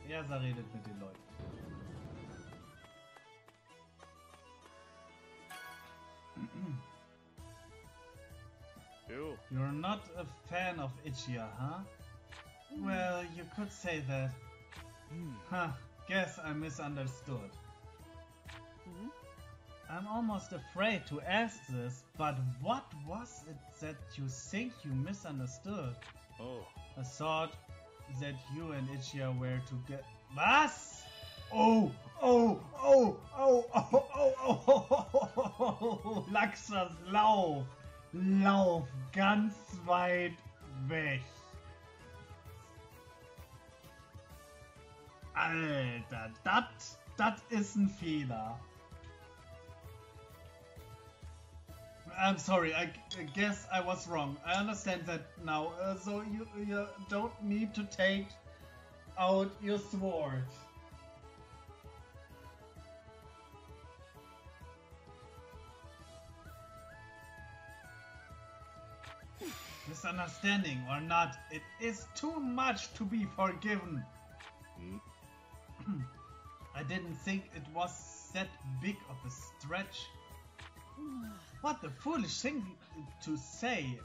Erza redet mit den Leuten. Ew. You're not a fan of Ichiya, huh? Well, you could say that. Huh, guess I misunderstood. I'm almost afraid to ask this, but what was it that you think you misunderstood? Oh. I thought that you and Ichiya were together. Was? Oh, oh, oh, oh, oh, oh, oh, oh, oh, Laxas, lauf! Lauf ganz weit weg! Alter, das ist ein Fehler. I'm sorry, I guess I was wrong. I understand that now. So you don't need to take out your sword. Misunderstanding or not, it is too much to be forgiven. I didn't think it was that big of a stretch. What a foolish thing to say.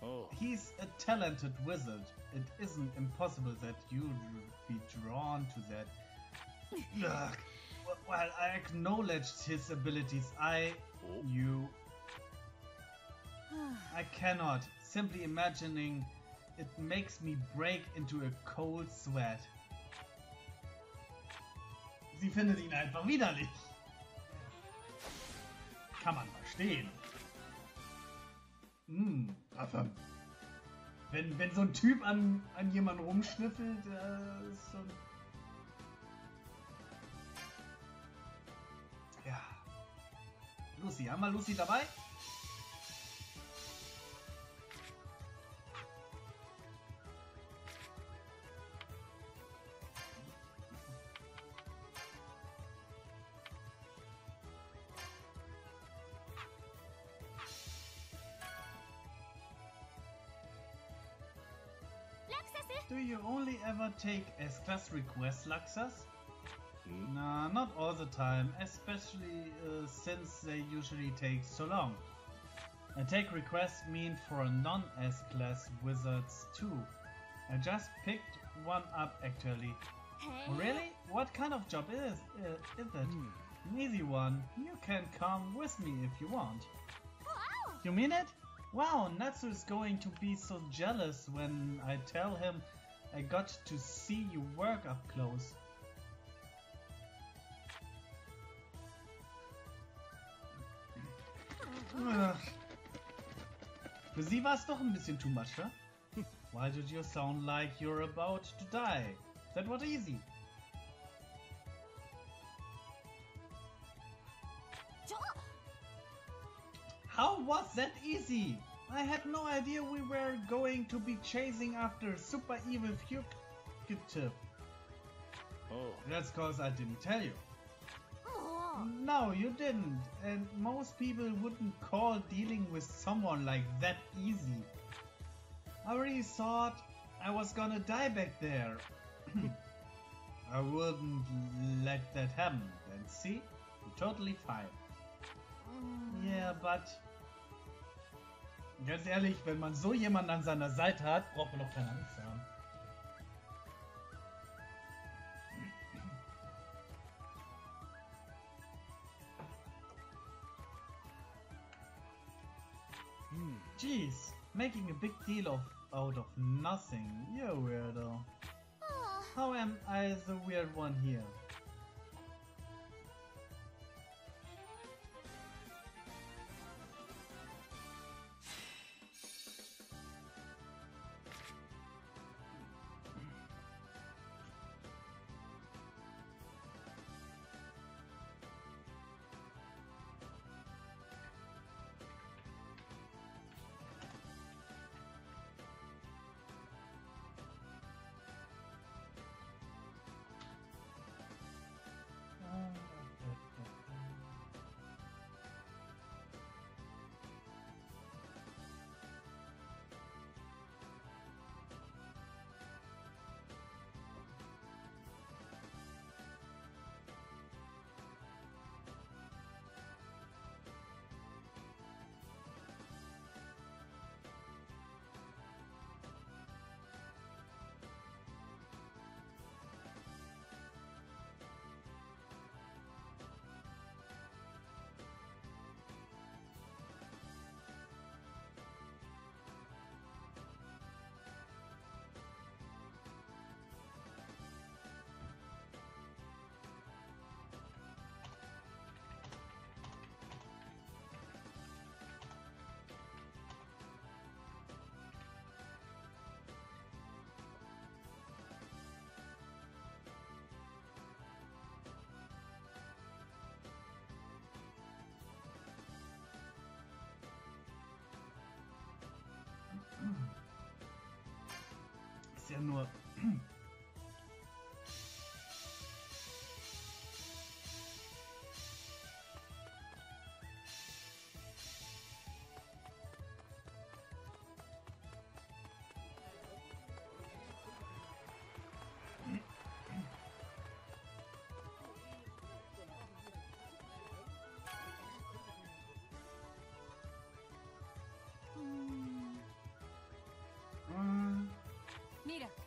Oh. He's a talented wizard. It isn't impossible that you'd be drawn to that. Look, well, I acknowledged his abilities. I cannot. Simply imagining it makes me break into a cold sweat. Sie findet ihn einfach widerlich. Kann man verstehen. Perfüm. Wenn so ein Typ an jemanden rumschnüffelt, ist so ein... Ja. Lucy, haben wir Lucy dabei? Do you only ever take S-Class requests, Laxas? Nah, not all the time, especially since they usually take so long. I take requests meant for non-S-Class wizards too. I just picked one up actually. Really? What kind of job is it? An easy one. You can come with me if you want. You mean it? Wow, Natsu is going to be so jealous when I tell him I got to see you work up close. Für sie war es doch ein bisschen too much, huh? Why did you sound like you're about to die? That was easy. How was that easy? I had no idea we were going to be chasing after super evil fugitive. Oh. That's cause I didn't tell you. No, you didn't. And most people wouldn't call dealing with someone like that easy. I already thought I was gonna die back there. I wouldn't let that happen. And see? You're totally fine. Yeah, but... Ganz ehrlich, wenn man so jemanden an seiner Seite hat, braucht man doch keine Angst haben. Jeez, making a big deal out of nothing. You're a weirdo. How am I the weird one here? ist ja nur...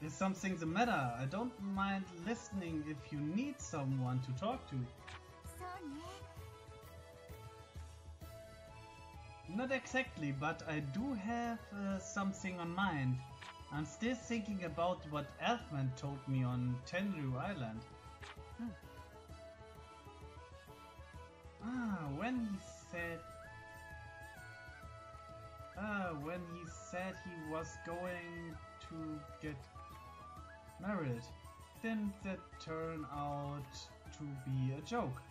Is something the matter? I don't mind listening if you need someone to talk to. Not exactly, but I do have something on mind. I'm still thinking about what Elfman told me on Tenryu Island. When he said he was going to get married. Didn't that turn out to be a joke?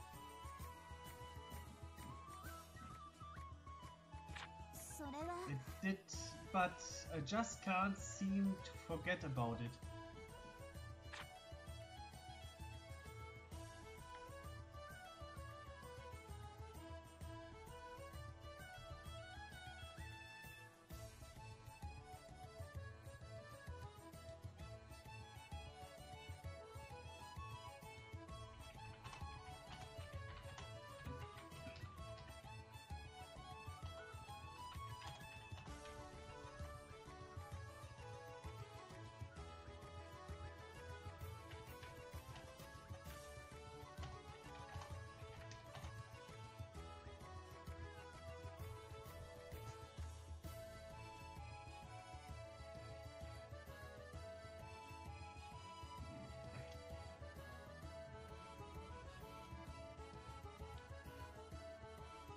It did, but I just can't seem to forget about it.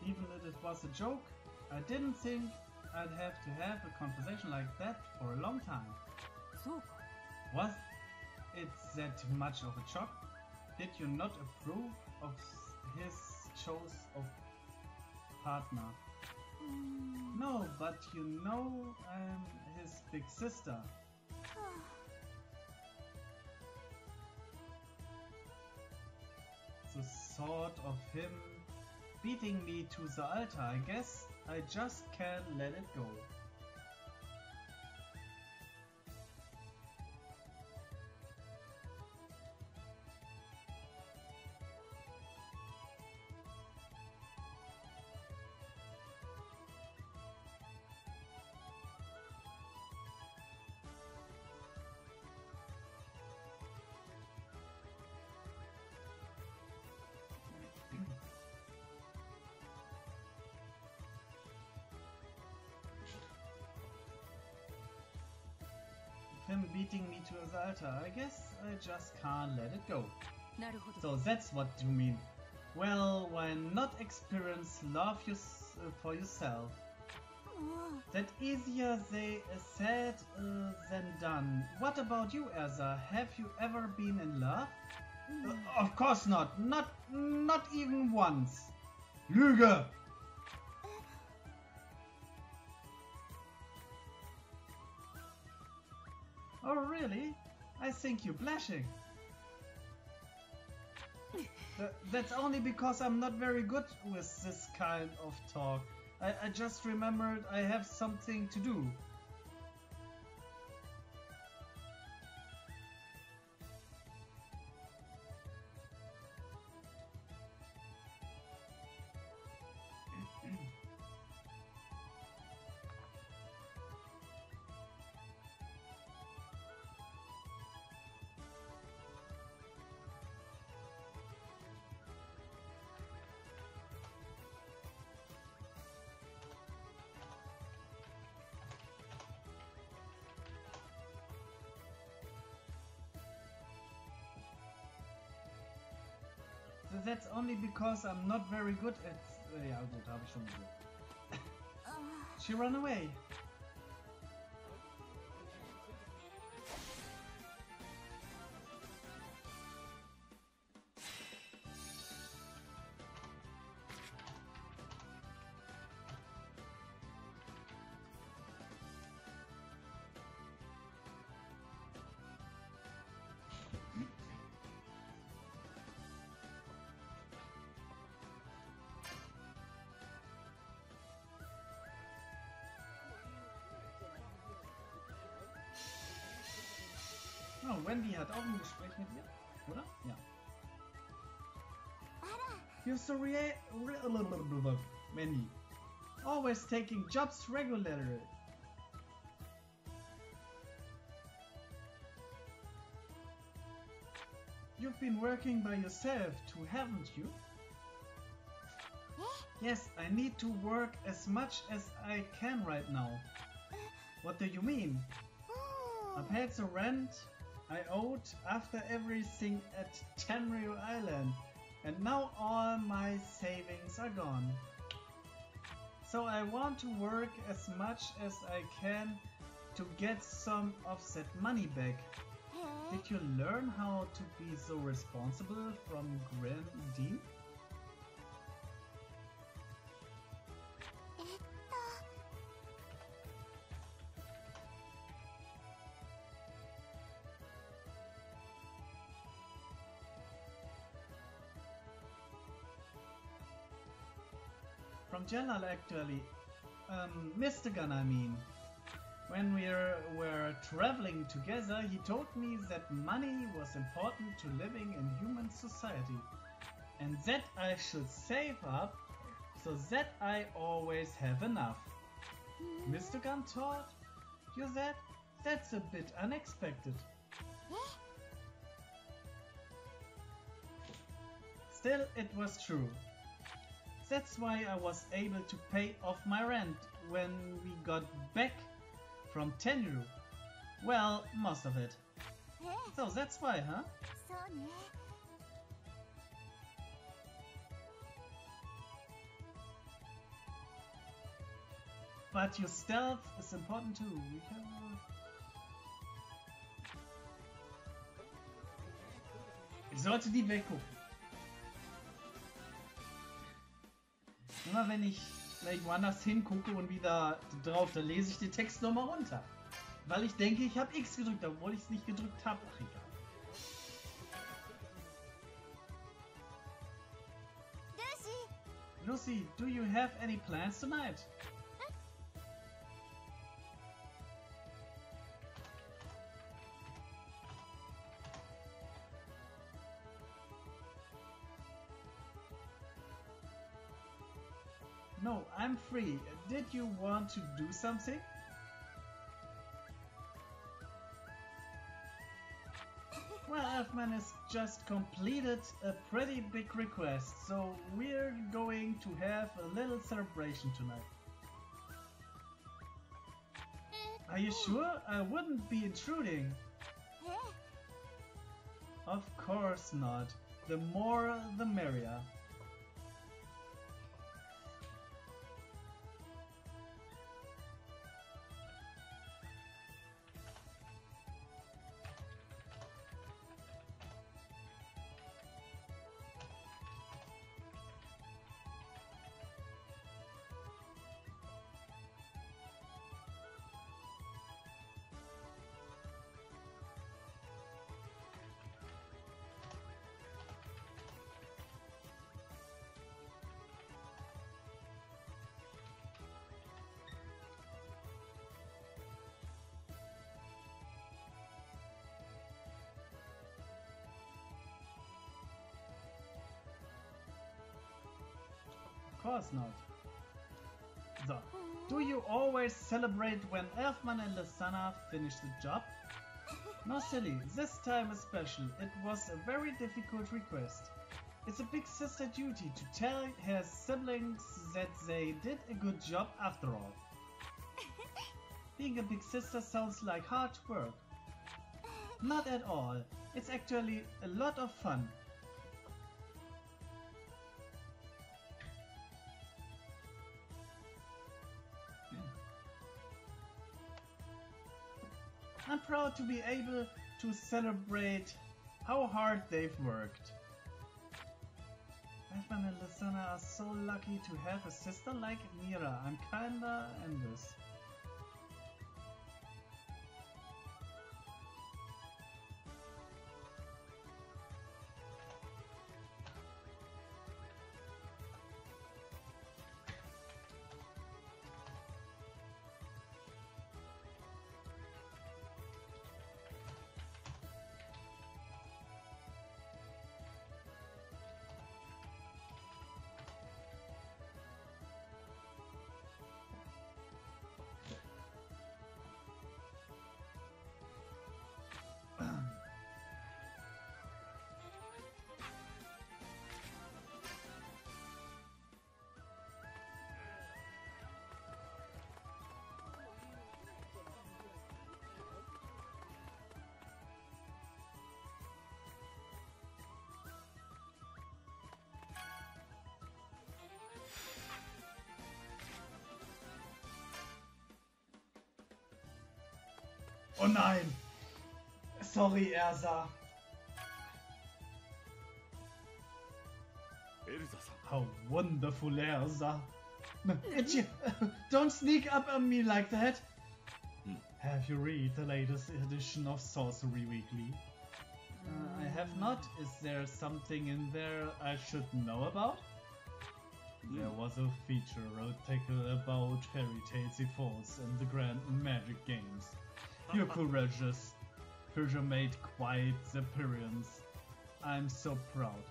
Even if it was a joke, I didn't think I'd have to have a conversation like that for a long time. Was it that much of a shock? Did you not approve of his choice of partner? No, but you know I'm his big sister. The thought of him beating me to the altar, I guess I just can't let it go. Him beating me to his altar, I guess I just can't let it go. So that's what you mean. Well, why not experience love for yourself? That's easier said than done. What about you, Erza? Have you ever been in love? Of course not. Not even once. Lüge! Oh really? I think you're blushing. That's only because I'm not very good with this kind of talk. I just remembered I have something to do. That's only because I'm not very good at... ja gut, habe ich schon gesagt. She ran away. Oh, Wendy hat auch ein Gespräch mit ihr, oder? Ja. You're so Wendy. Always taking jobs regularly. You've been working by yourself too, haven't you? Yes, I need to work as much as I can right now. What do you mean? I paid the rent I owed after everything at Tenryu Island, and now all my savings are gone. So I want to work as much as I can to get some of that money back. Did you learn how to be so responsible from Grandine? From Jalal actually. Mr. Gunn, I mean. When we were traveling together, he told me that money was important to living in human society, and that I should save up so that I always have enough. Mr. Gunn taught you that? That's a bit unexpected. Still, it was true. That's why I was able to pay off my rent when we got back from Tenryu. Well, most of it. So that's why, huh? But your stealth is important too. We can... Ich sollte die weggucken. Immer wenn ich woanders hingucke und wieder drauf, dann lese ich den Text nochmal runter. Weil ich denke, ich habe X gedrückt, obwohl ich es nicht gedrückt habe. Ach, egal. Lucy, do you have any plans tonight? No, I'm free. Did you want to do something? Well, Elfman has just completed a pretty big request, so we're going to have a little celebration tonight. Are you sure? I wouldn't be intruding. Of course not. The more the merrier. Of course not. So, do you always celebrate when Elfman and Lysana finish the job? No, silly, this time is special. It was a very difficult request. It's a big sister duty to tell her siblings that they did a good job after all. Being a big sister sounds like hard work. Not at all. It's actually a lot of fun. I'm proud to be able to celebrate how hard they've worked. Elfman and Lysana are so lucky to have a sister like Mira. I'm kinda envious. Oh nein! Sorry, Erza. How wonderful, Erza. Ichiya, don't sneak up on me like that. Have you read the latest edition of Sorcery Weekly? I have not. Is there something in there I should know about? There was a feature article about Fairy Tales Force and the Grand Magic Games. Your courageous figure made quite the appearance. I'm so proud.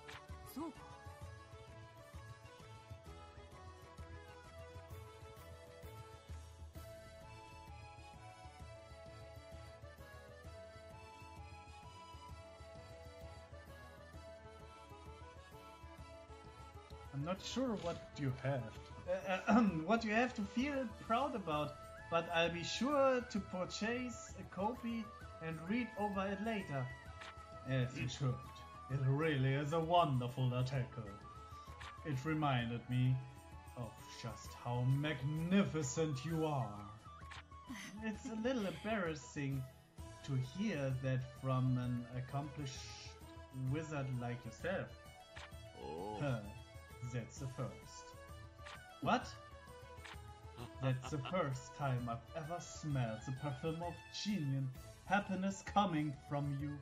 I'm not sure what you have to feel proud about, but I'll be sure to purchase a copy and read over it later. As you should. It really is a wonderful article. It reminded me of just how magnificent you are. It's a little embarrassing to hear that from an accomplished wizard like yourself. Oh. That's the first. What? That's the first time I've ever smelled the perfume of genuine happiness coming from you.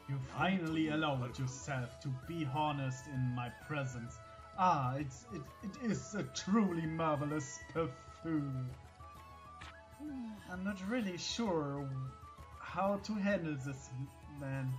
You finally allowed yourself to be honest in my presence. Ah, it is a truly marvelous perfume. I'm not really sure how to handle this, man.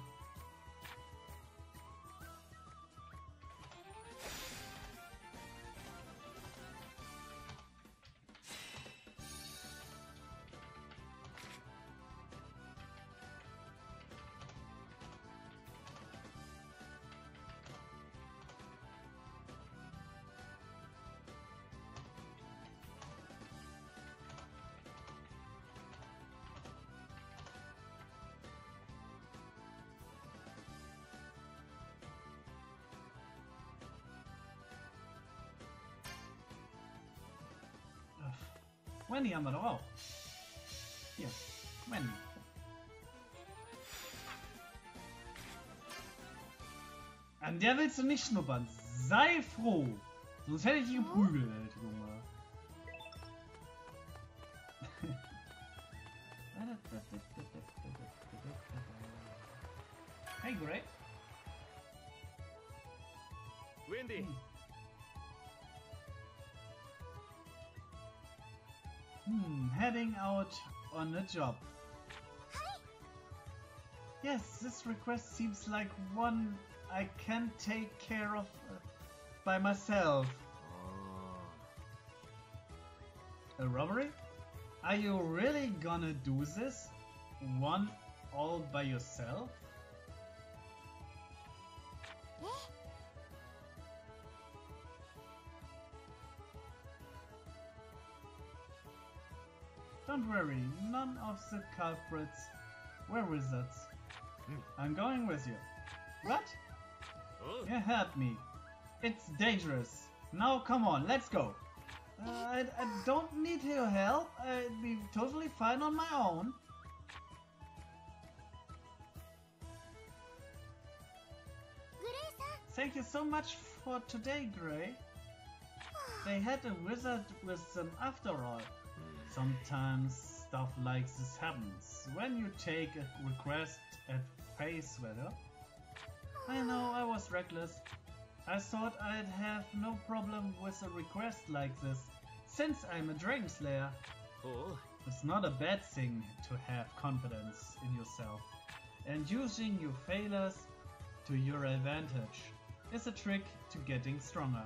Wendy haben wir doch auch. Hier, Wendy. An der willst du nicht schnuppern. Sei froh. Sonst hätte ich dich geprügelt, Junge. Hey, Greg. Wendy. Heading out on a job. Yes, this request seems like one I can take care of by myself. A robbery? Are you really gonna do this? One all by yourself? Don't worry, none of the culprits were wizards. I'm going with you. What? Oh. You heard me. It's dangerous. Now come on, let's go. I don't need your help. I'd be totally fine on my own. Thank you so much for today, Gray. They had a wizard with them after all. Sometimes stuff like this happens when you take a request at face value. I know I was reckless. I thought I'd have no problem with a request like this, since I'm a Dragon Slayer. Oh. It's not a bad thing to have confidence in yourself and using your failures to your advantage. is a trick to getting stronger.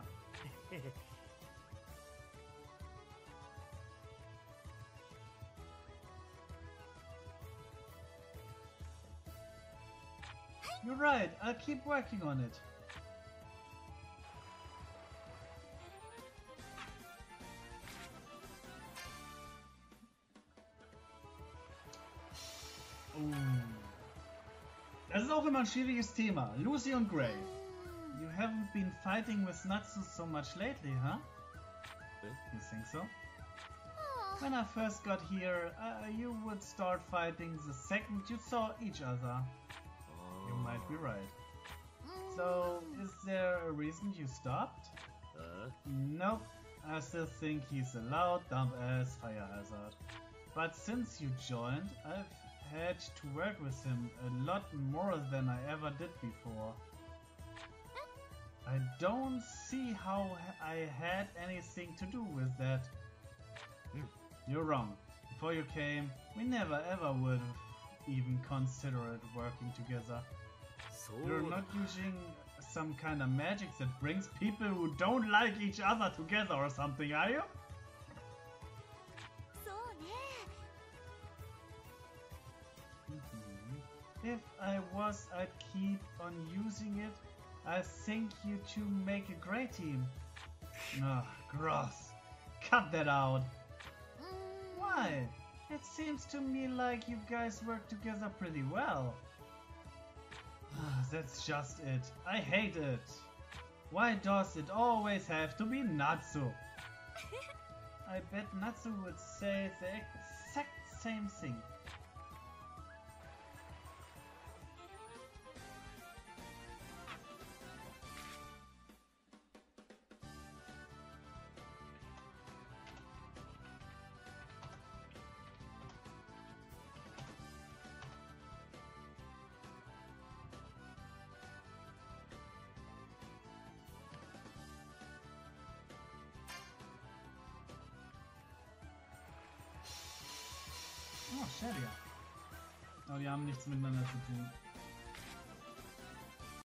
You're right, I'll keep working on it. Das ist auch immer ein schwieriges Thema. Lucy und Gray. You haven't been fighting with Natsu so much lately, huh? You think so? When I first got here, you would start fighting the second you saw each other. You might be right. So, is there a reason you stopped? Nope. I still think he's a loud, dumb-ass fire hazard. But since you joined, I've had to work with him a lot more than I ever did before. I don't see how I had anything to do with that. You're wrong. Before you came, we never ever would have even considered working together. You're not using some kind of magic that brings people who don't like each other together or something, are you? If I was, I'd keep on using it. I think you two make a great team. Ugh, gross. Cut that out. Why? It seems to me like you guys work together pretty well. That's just it. I hate it. Why does it always have to be Natsu? I bet Natsu would say the exact same thing. Oh, Sheria. Aber die haben nichts miteinander zu tun.